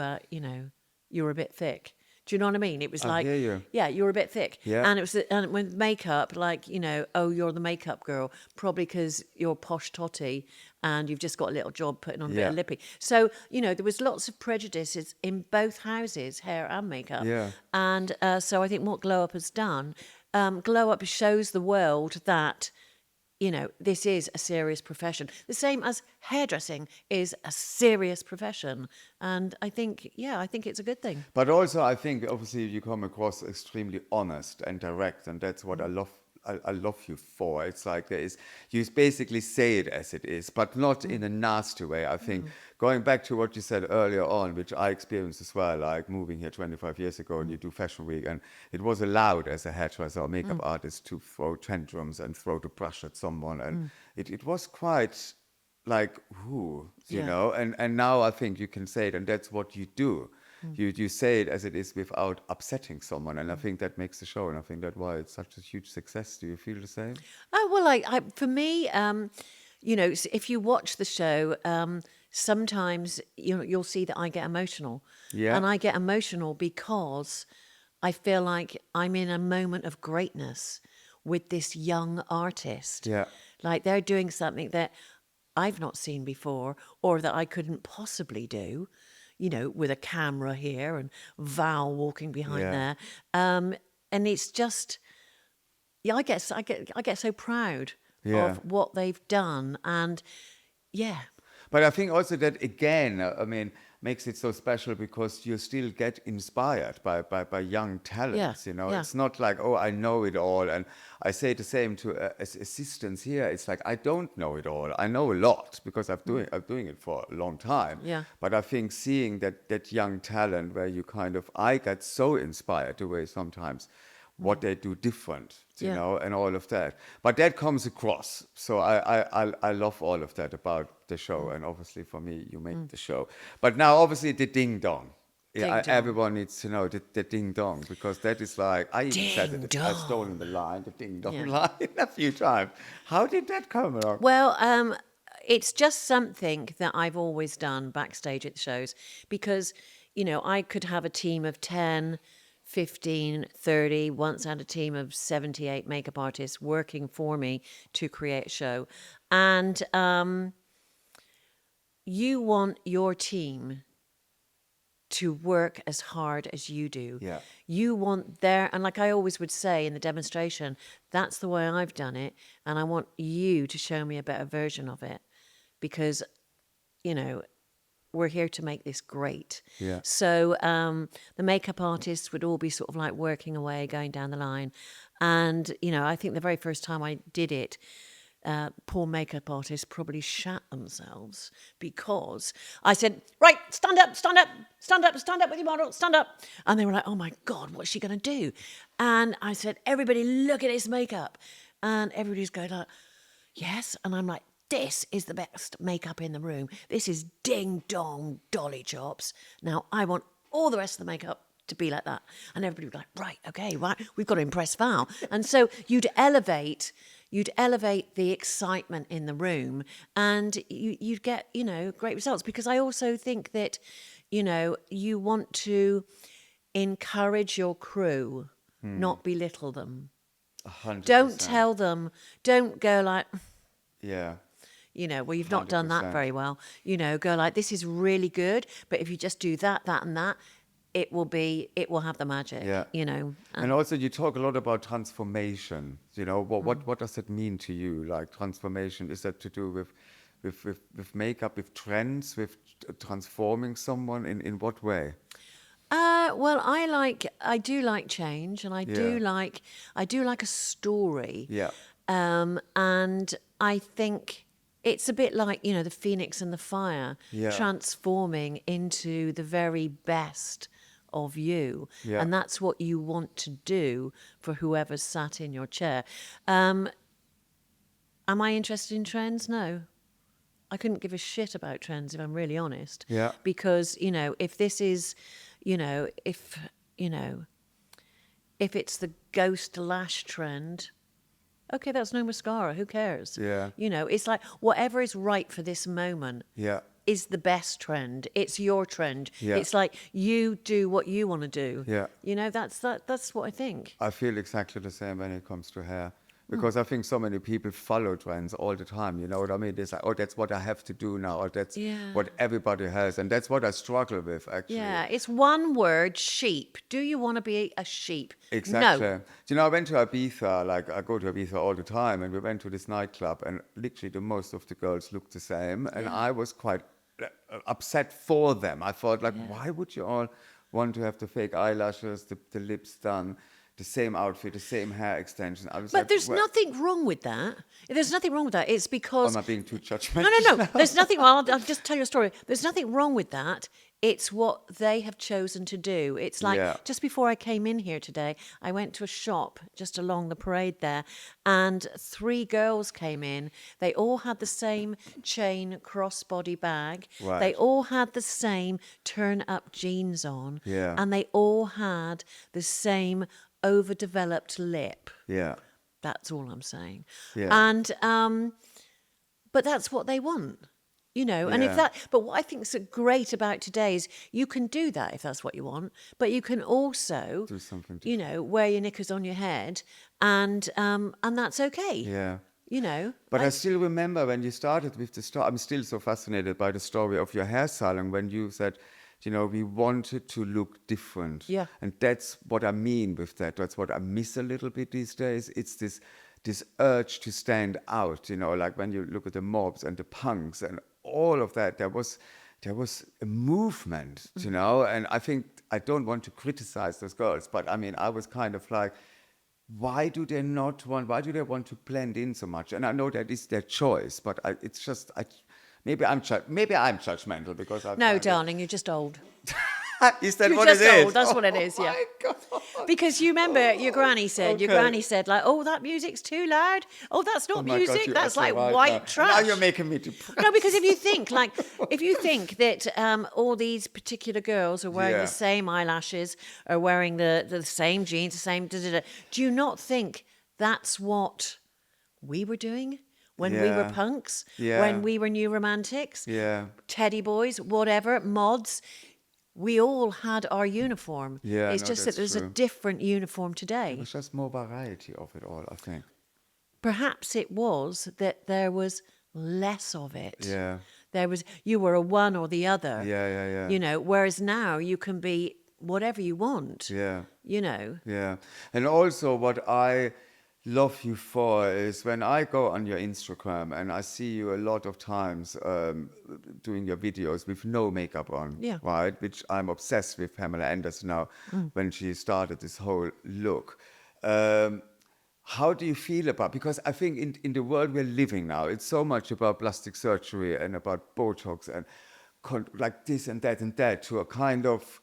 S2: a bit thick. Do you know what I mean? It was
S1: I
S2: like,
S1: hear you.
S2: yeah, you're a bit thick.
S1: Yeah.
S2: And it was, and with makeup, like, you're the makeup girl, probably because you're posh totty and you've just got a little job putting on a bit
S1: Yeah.
S2: of lippy. So, there was lots of prejudices in both houses, hair and makeup.
S1: Yeah.
S2: And so I think what Glow Up has done, Glow Up shows the world that this is a serious profession. The same as hairdressing is a serious profession. And I think it's a good thing.
S1: But also, I think obviously you come across extremely honest and direct, and that's what I love. I love you for. It's like you basically say it as it is, but not in a nasty way. I think going back to what you said earlier on, which I experienced as well, like moving here 25 years ago, and you do Fashion Week, and it was allowed as a hairdresser or makeup artist to throw tantrums and throw the brush at someone, and it was quite like, you
S2: Yeah.
S1: know, and now I think you can say it, and that's what you do. You say it as it is without upsetting someone, and I think that makes the show, and I think that's why it's such a huge success. Do you feel the same?
S2: Oh, well, for me, if you watch the show, sometimes you'll see that I get emotional.
S1: Yeah.
S2: And I get emotional because I feel like I'm in a moment of greatness with this young artist.
S1: Yeah.
S2: Like they're doing something that I've not seen before, or that I couldn't possibly do, with a camera here and Val walking behind
S1: Yeah.
S2: there. And it's just, yeah, I get so proud
S1: Yeah.
S2: of what they've done. And yeah,
S1: But I think also that again, I mean, makes it so special because you still get inspired by young talents.
S2: Yeah,
S1: You know,
S2: yeah.
S1: it's not like, oh, I know it all, and I say the same to assistants here. It's like I don't know it all. I know a lot because I'm doing it for a long time.
S2: Yeah.
S1: But I think seeing that young talent where you I get so inspired the way sometimes what they do different, you
S2: Yeah.
S1: know, and all of that. But that comes across. So I love all of that about the show. And obviously for me, you make the show. But now obviously the ding dong.
S2: Ding
S1: Yeah,
S2: dong.
S1: everyone needs to know the ding dong, because that is like, I even said
S2: Ding
S1: it, I've
S2: dong.
S1: stolen the line, the ding dong
S2: Yeah.
S1: line a few times. How did that come along?
S2: Well, it's just something that I've always done backstage at the shows because, I could have a team of 10, 15, 30. Once I had a team of 78 makeup artists working for me to create a show. And you want your team to work as hard as you do.
S1: Yeah.
S2: You want and like I always would say in the demonstration, that's the way I've done it, and I want you to show me a better version of it, because, we're here to make this great.
S1: Yeah.
S2: So the makeup artists would all be sort of like working away, going down the line, and I think the very first time I did it, poor makeup artists probably shat themselves because I said, right, stand up, stand up, stand up, stand up with your model, stand up. And they were like, oh my God, what's she going to do? And I said, everybody look at his makeup. And everybody's going like, yes. And I'm like, this is the best makeup in the room. This is ding dong dolly chops. Now I want all the rest of the makeup to be like that. And everybody would be like, right, okay, right, we've got to impress Val. And so you'd elevate you'd elevate the excitement in the room, and you'd get, great results. Because I also think that, you want to encourage your crew, not belittle them.
S1: 100%.
S2: Don't tell them, don't go like,
S1: Yeah.
S2: Well, you've not done that
S1: 100%.
S2: very well. Go like, this is really good, but if you just do that, that, and that, it will have the magic.
S1: Yeah. And also, you talk a lot about transformation. What does it mean to you? Like transformation, is that to do with makeup, with trends, with transforming someone? In what way?
S2: Well, I do like change, and I do like a story.
S1: Yeah.
S2: And I think it's a bit like, the phoenix and the fire,
S1: Yeah.
S2: transforming into the very best of you.
S1: Yeah.
S2: And that's what you want to do for whoever's sat in your chair. Am I interested in trends? No. I couldn't give a shit about trends, if I'm really honest.
S1: Yeah.
S2: Because, if this is, if it's the ghost lash trend, okay, that's no mascara. Who cares?
S1: Yeah.
S2: It's like whatever is right for this moment
S1: Yeah.
S2: is the best trend. It's your trend.
S1: Yeah.
S2: It's like you do what you want to do.
S1: Yeah.
S2: That's what I think.
S1: I feel exactly the same when it comes to hair. Because I think so many people follow trends all the time. You know what I mean? It's like, oh, that's what I have to do now, or that's what everybody has. And that's what I struggle with, actually.
S2: Yeah, it's one word, sheep. Do you want to be a sheep?
S1: Exactly.
S2: No.
S1: I went to Ibiza, like I go to Ibiza all the time, and we went to this nightclub, and literally the most of the girls looked the same. And I was quite upset for them. I thought, like, why would you all want to have the fake eyelashes, the lips done? The same outfit, the same hair extension. I was
S2: But
S1: like,
S2: there's nothing wrong with that. There's nothing wrong with that. It's because...
S1: Am I being too judgmental?
S2: No. There's nothing... Well, I'll just tell you a story. There's nothing wrong with that. It's what they have chosen to do. It's like, just before I came in here today, I went to a shop just along the parade there, and 3 girls came in. They all had the same chain crossbody bag.
S1: Right.
S2: They all had the same turn-up jeans on.
S1: Yeah.
S2: And they all had the same overdeveloped lip.
S1: Yeah.
S2: That's all I'm saying.
S1: Yeah.
S2: And but that's what they want, And if but what I think is great about today is you can do that if that's what you want, but you can also
S1: do something
S2: wear your knickers on your head, and that's okay.
S1: Yeah. But I still remember when you started with the story. I'm still so fascinated by the story of your hair salon when you said, we wanted to look different.
S2: Yeah.
S1: And that's what I mean with that. That's what I miss a little bit these days. It's this urge to stand out, like when you look at the mobs and the punks and all of that, there was a movement, and I think I don't want to criticize those girls, but I mean, I was kind of like, why do they want to blend in so much? And I know that is their choice, but it's just, maybe I'm judgmental because I...
S2: No, darling, you're just old.
S1: Is that
S2: You're
S1: what
S2: just
S1: it is?
S2: old. That's what it is. Yeah.
S1: My God.
S2: Because you remember your granny said. Your
S1: Okay.
S2: granny said like, "Oh, that music's too loud. Oh, that's not
S1: Oh my God,
S2: music.
S1: you
S2: That's
S1: are so
S2: like
S1: right
S2: white
S1: now.
S2: trash."
S1: Now you're making me depressed.
S2: No, because if you think that all these particular girls are wearing
S1: Yeah.
S2: the same eyelashes, are wearing the same jeans, the same do you not think that's what we were doing when we were
S1: Yeah.
S2: punks,
S1: Yeah.
S2: when we were new romantics,
S1: Yeah.
S2: teddy boys, whatever, mods? We all had our uniform.
S1: Yeah,
S2: it's
S1: no,
S2: just that
S1: that's
S2: there's a
S1: true.
S2: different uniform today.
S1: There's just more variety of it all, I think.
S2: Perhaps it was that there was less of it.
S1: Yeah.
S2: You were a one or the other.
S1: Yeah.
S2: Whereas now you can be whatever you want.
S1: Yeah.
S2: Yeah.
S1: And also what I love you for is when I go on your Instagram and I see you a lot of times doing your videos with no makeup on,
S2: Yeah.
S1: right? Which I'm obsessed with Pamela Anderson now when she started this whole look. How do you feel about, because I think in the world we're living now, it's so much about plastic surgery and about Botox and like this and that to a kind of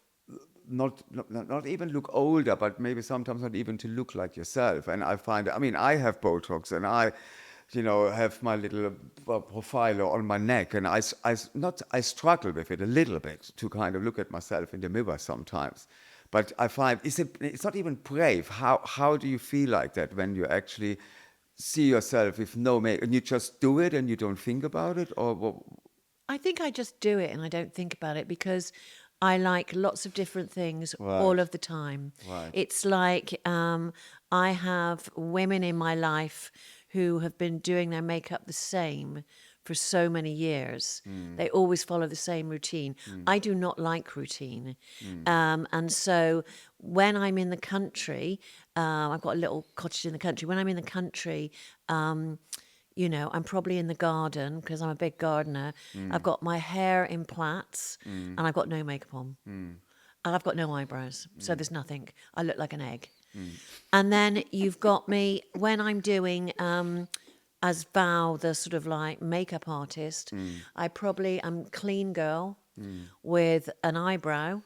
S1: not even look older, but maybe sometimes not even to look like yourself. And I find, I have Botox and I, have my little profiler on my neck, and I struggle with it a little bit to kind of look at myself in the mirror sometimes. But I find it's not even brave. How do you feel like that when you actually see yourself with no make, and you just do it and you don't think about it, or what?
S2: I think I just do it and I don't think about it because I like lots of different things all
S1: Right.
S2: of the time.
S1: Right.
S2: It's like I have women in my life who have been doing their makeup the same for so many years. They always follow the same routine. I do not like routine. And so when I'm in the country, I've got a little cottage in the country. When I'm in the country, you know, I'm probably in the garden because I'm a big gardener. I've got my hair in plaits and I've got no makeup on. And I've got no eyebrows. So there's nothing. I look like an egg. And then you've got me when I'm doing, as Val, the sort of like makeup artist, I'm clean girl with an eyebrow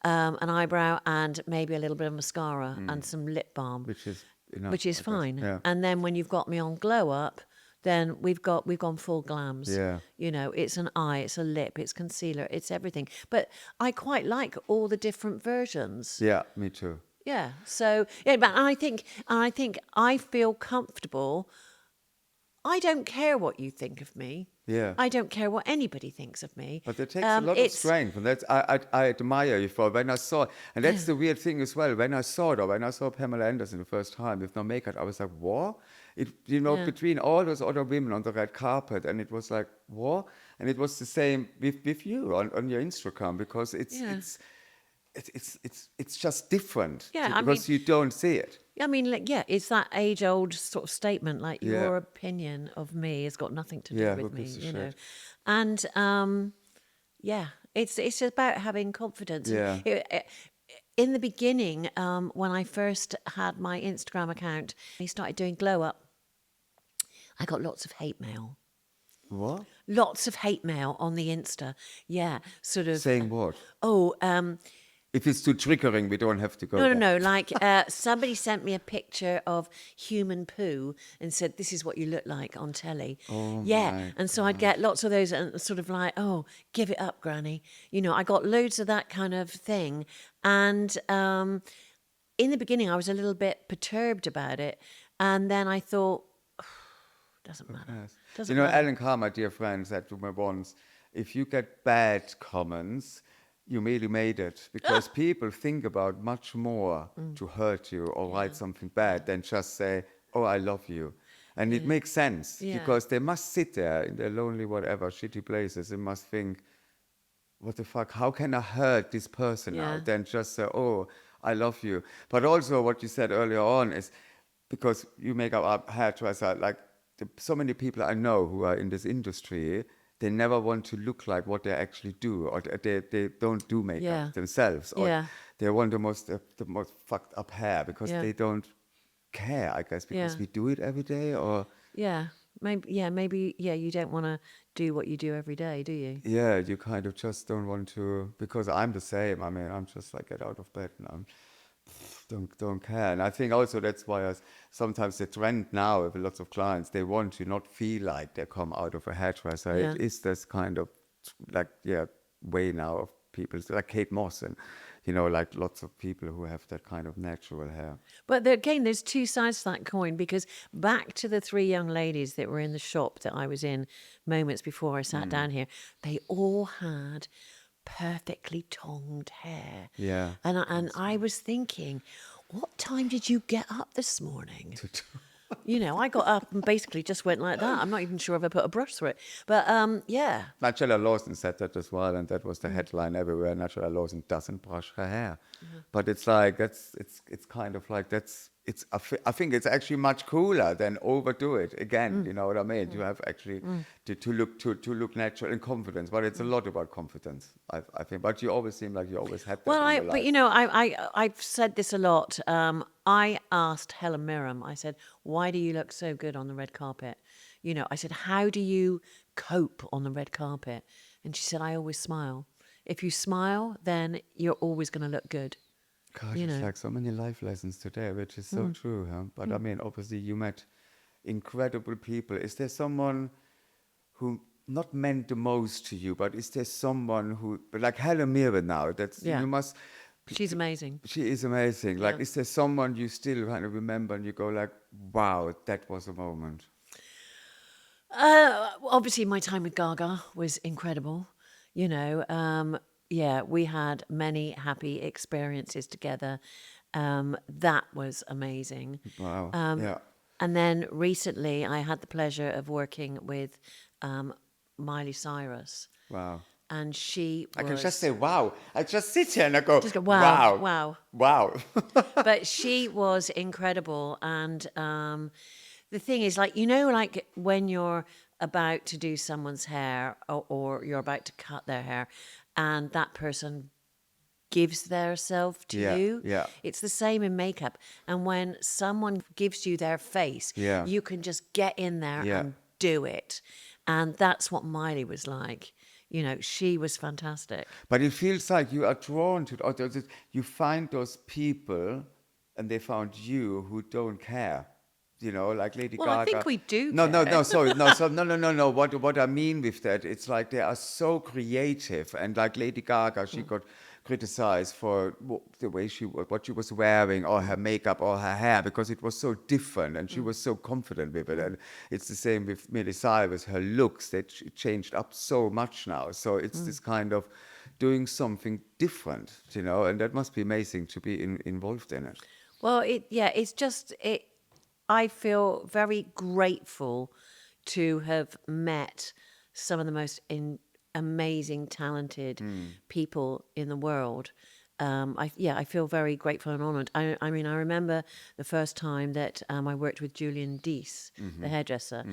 S2: and maybe a little bit of mascara and some lip balm,
S1: Which is enough,
S2: which is
S1: I guess.
S2: fine.
S1: Yeah.
S2: And then when you've got me on glow up, then we've gone full glams.
S1: Yeah.
S2: You know, it's an eye, it's a lip, it's concealer, it's everything. But I quite like all the different versions.
S1: Yeah, me too.
S2: Yeah. So yeah, but I think I feel comfortable. I don't care what you think of me.
S1: Yeah.
S2: I don't care what anybody thinks of me.
S1: But it takes a lot of strength, and that's I admire you for. When I saw, and that's the weird thing as well. When I saw it, or when I saw Pamela Anderson the first time with no makeup, I was like, "What?"
S2: Yeah.
S1: Between all those other women on the red carpet, and it was like, "What?" And it was the same with you on your Instagram, because
S2: Yeah.
S1: it's just different.
S2: Yeah, I
S1: Because you don't see it.
S2: I mean, like, yeah, it's that age-old sort of statement, like
S1: Yeah.
S2: your opinion of me has got nothing to do
S1: Yeah, who
S2: with me,
S1: gives a
S2: you know.
S1: shit?
S2: And yeah, it's about having confidence. And
S1: Yeah.
S2: in the beginning, when I first had my Instagram account, I started doing glow up. I got lots of hate mail.
S1: What?
S2: Lots of hate mail on the Insta. Yeah, sort of.
S1: Saying what?
S2: Oh,
S1: If it's too triggering, we don't have to go
S2: no,
S1: there.
S2: no, no. Like somebody sent me a picture of human poo and said, "This is what you look like on telly."
S1: Oh
S2: Yeah,
S1: my
S2: and so I'd get lots of those and sort of like, "Oh, give it up, Granny." You know, I got loads of that kind of thing, and in the beginning, I was a little bit perturbed about it, and then I thought, doesn't matter.
S1: Yes.
S2: Doesn't
S1: You know,
S2: matter.
S1: Alan Carr, my dear friend, said to me once, if you get bad comments, you really made it. Because people think about much more to hurt you or write something bad than just say, oh, I love you. And it makes sense
S2: Yeah.
S1: because they must sit there in their lonely, whatever, shitty places and must think, what the fuck, how can I hurt this person now?
S2: Yeah.
S1: Then just say, oh, I love you. But also what you said earlier on is, because you make up a hairdresser, like so many people I know who are in this industry, they never want to look like what they actually do, or they don't do makeup
S2: Yeah.
S1: themselves, or
S2: Yeah.
S1: they want the most fucked up hair because
S2: Yeah.
S1: they don't care, I guess, because
S2: Yeah.
S1: we do it every day, or
S2: Yeah, maybe, you don't want to do what you do every day, do you?
S1: yeah, you kind of just don't want to, because I'm the same. I mean, I'm just like, get out of bed and I'm don't care. And I think also that's why sometimes the trend now with lots of clients, they want to not feel like they come out of a hairdresser.
S2: Yeah.
S1: It is this kind of like, yeah, way now of people, it's like Kate Moss and, you know, like lots of people who have that kind of natural hair.
S2: But again, there's two sides to that coin, because back to the three young ladies that were in the shop that I was in moments before I sat down here, they all had perfectly tongued hair.
S1: Yeah,
S2: And I was thinking, what time did you get up this morning? You know, I got up and basically just went like that. I'm not even sure if I put a brush through it. But yeah.
S1: Nigella Lawson said that as well, and that was the headline everywhere. Nigella Lawson doesn't brush her hair, but it's like it's kind of like I think it's actually much cooler than overdo it again. You know what I mean? You have actually to look natural and confidence, but it's a lot about confidence. I think, but you always seem like you always had that.
S2: Well,
S1: in your
S2: but
S1: life.
S2: you know, I've said this a lot. I asked Helen Mirren. I said, "Why do you look so good on the red carpet?" You know, I said, "How do you cope on the red carpet?" And she said, "I always smile. If you smile, then you're always going to look good."
S1: God,
S2: You
S1: it's
S2: know.
S1: like so many life lessons today, which is so true. Huh? But I mean, obviously, you met incredible people. Is there someone who not meant the most to you, but is there someone who, like Helen Mirren now? That's
S2: Yeah.
S1: you must
S2: She's amazing.
S1: She is amazing. Like,
S2: Yeah.
S1: is there someone you still kind of remember and you go like, wow, that was a moment?
S2: Obviously, my time with Gaga was incredible. You know, yeah, we had many happy experiences together. That was amazing.
S1: Wow. Yeah.
S2: And then recently, I had the pleasure of working with Miley Cyrus,
S1: Wow.
S2: and she
S1: I can just
S2: was
S1: say, wow. I just sit here and I go,
S2: just go, wow,
S1: wow.
S2: wow.
S1: Wow.
S2: But she was incredible. And the thing is, like, you know, like when you're about to do someone's hair or you're about to cut their hair and that person gives their self to
S1: Yeah,
S2: you.
S1: yeah.
S2: It's the same in makeup. And when someone gives you their face,
S1: Yeah.
S2: you can just get in there
S1: Yeah.
S2: and do it. And that's what Miley was like. You know, she was fantastic.
S1: But it feels like you are drawn to, or you find those people and they found you who don't care. You know, like Lady
S2: Well, I
S1: Gaga.
S2: think we do
S1: No, no,
S2: care.
S1: no, sorry. No, so, no, no, no, no. What I mean with that, it's like they are so creative. And like Lady Gaga, she got criticized for the way what she was wearing, or her makeup, or her hair, because it was so different, and she was so confident with it. And it's the same with Miley Cyrus. Her looks, they changed up so much now. So it's this kind of doing something different, you know, and that must be amazing to be involved in it.
S2: Well, it's just it. I feel very grateful to have met some of the most amazing, talented people in the world. I feel very grateful and honoured. I mean, I remember the first time that I worked with Julian Deese, the hairdresser.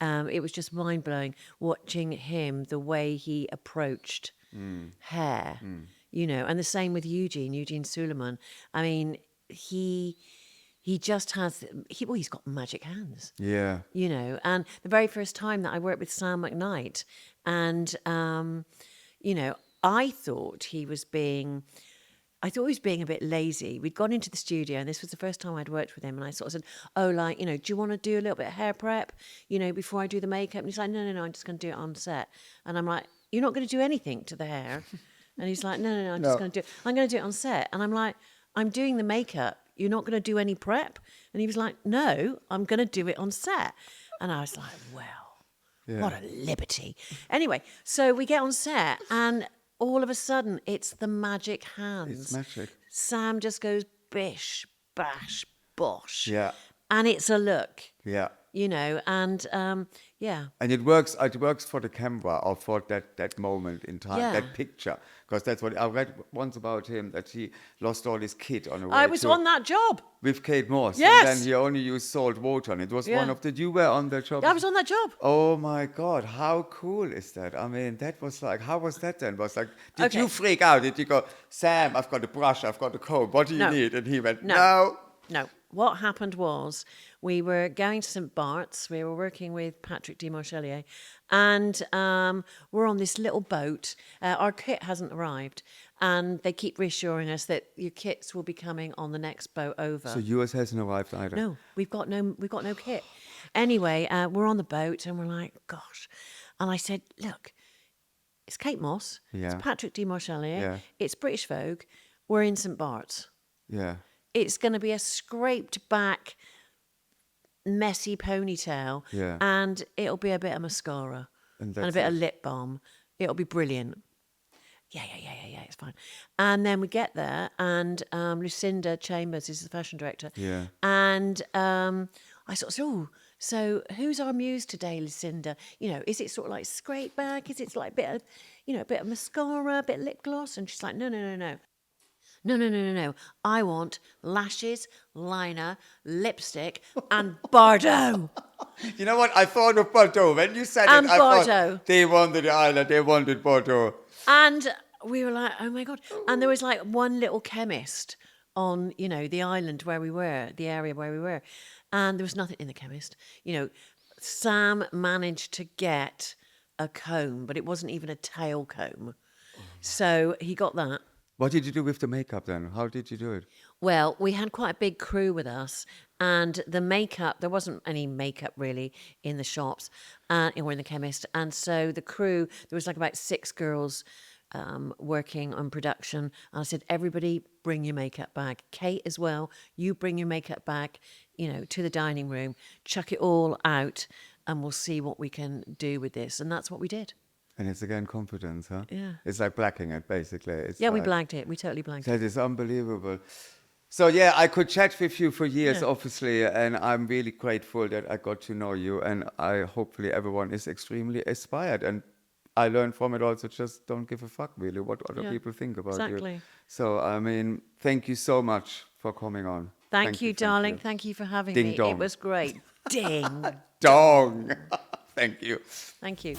S2: It was just mind blowing watching him, the way he approached hair, you know, and the same with Eugene Suleiman. I mean, he just has he's got magic hands,
S1: Yeah.
S2: you know. And the very first time that I worked with Sam McKnight, and you know, I thought he was being a bit lazy. We'd gone into the studio, and this was the first time I'd worked with him. And I sort of said, "Oh, like, you know, do you want to do a little bit of hair prep, you know, before I do the makeup?" And he's like, "No, no, no, I'm just going to do it on set." And I'm like, "You're not going to do anything to the hair?" And he's like, "No, no, no, I'm just
S1: No.
S2: going to do it. I'm going to do it on set." And I'm like, "I'm doing the makeup. You're not going to do any prep?" And he was like, "No, I'm going to do it on set." And I was like, "Well, what a liberty." Anyway, so we get on set, and all of a sudden, it's the magic hands.
S1: It's magic.
S2: Sam just goes bish, bash, bosh.
S1: Yeah.
S2: And it's a look,
S1: Yeah.
S2: you know, and yeah.
S1: And it works. It works for the camera, or for that moment in time,
S2: Yeah.
S1: that picture, because that's what I read once about him, that he lost all his kit on the way
S2: I was on that job.
S1: with Kate Moss.
S2: Yes.
S1: And then he only used salt water, and it was
S2: Yeah.
S1: one of the you were on the job.
S2: I was on that job.
S1: Oh my God, how cool is that? I mean, that was like, how was that then? Was like, did
S2: Okay.
S1: you freak out? Did you go, "Sam, I've got a brush, I've got a comb, what do you
S2: No.
S1: need?" And he went,
S2: No.
S1: "No."
S2: No. What happened was we were going to St. Bart's. We were working with Patrick de Marchelier, and we're on this little boat. Our kit hasn't arrived, and they keep reassuring us that your kits will be coming on the next boat over.
S1: So yours hasn't arrived either.
S2: No, we've got no kit. Anyway, we're on the boat, and we're like, gosh. And I said, look, it's Kate Moss,
S1: Yeah.
S2: it's Patrick de Marchelier,
S1: Yeah.
S2: it's British Vogue. We're in St. Bart's.
S1: Yeah.
S2: It's going to be a scraped back, messy ponytail,
S1: Yeah.
S2: and it'll be a bit of mascara
S1: And
S2: and a
S1: that's
S2: bit
S1: it.
S2: of lip balm. It'll be brilliant. Yeah, it's fine. And then we get there, and Lucinda Chambers is the fashion director.
S1: Yeah.
S2: And I sort of said, "Oh, so who's our muse today, Lucinda? You know, is it sort of like scrape back? Is it like a bit of, you know, a bit of mascara, a bit of lip gloss?" And she's like, "No. No. I want lashes, liner, lipstick, and Bordeaux."
S1: You know what? I thought of Bordeaux. When you said
S2: And
S1: it, I
S2: Bordeaux.
S1: thought they wanted the island, they wanted Bordeaux.
S2: And we were like, oh my God. And there was like one little chemist on, you know, the island where we were, the area where we were. And there was nothing in the chemist. You know, Sam managed to get a comb, but it wasn't even a tail comb. So he got that.
S1: What did you do with the makeup then? How did you do it?
S2: Well, we had quite a big crew with us, and the makeup, there wasn't any makeup really in the shops or in the chemist. And so the crew, there was like about 6 girls working on production. And I said, everybody bring your makeup bag. Kate as well, you bring your makeup bag, to the dining room, chuck it all out, and we'll see what we can do with this. And that's what we did.
S1: And it's again confidence, huh?
S2: Yeah.
S1: It's like blacking it, basically. It's
S2: Yeah, we
S1: like,
S2: blagged it. We totally blagged it.
S1: That is unbelievable. So yeah, I could chat with you for years,
S2: Yeah.
S1: obviously, and I'm really grateful that I got to know you, and I hopefully everyone is extremely inspired, and I learned from it also. Just don't give a fuck really what other
S2: Yeah,
S1: people think about
S2: exactly.
S1: you. So I mean, thank you so much for coming on.
S2: Thank you, darling.
S1: you.
S2: Thank you for having
S1: Ding
S2: me.
S1: dong.
S2: It was great. Ding.
S1: Dong. Thank you.
S2: Thank you.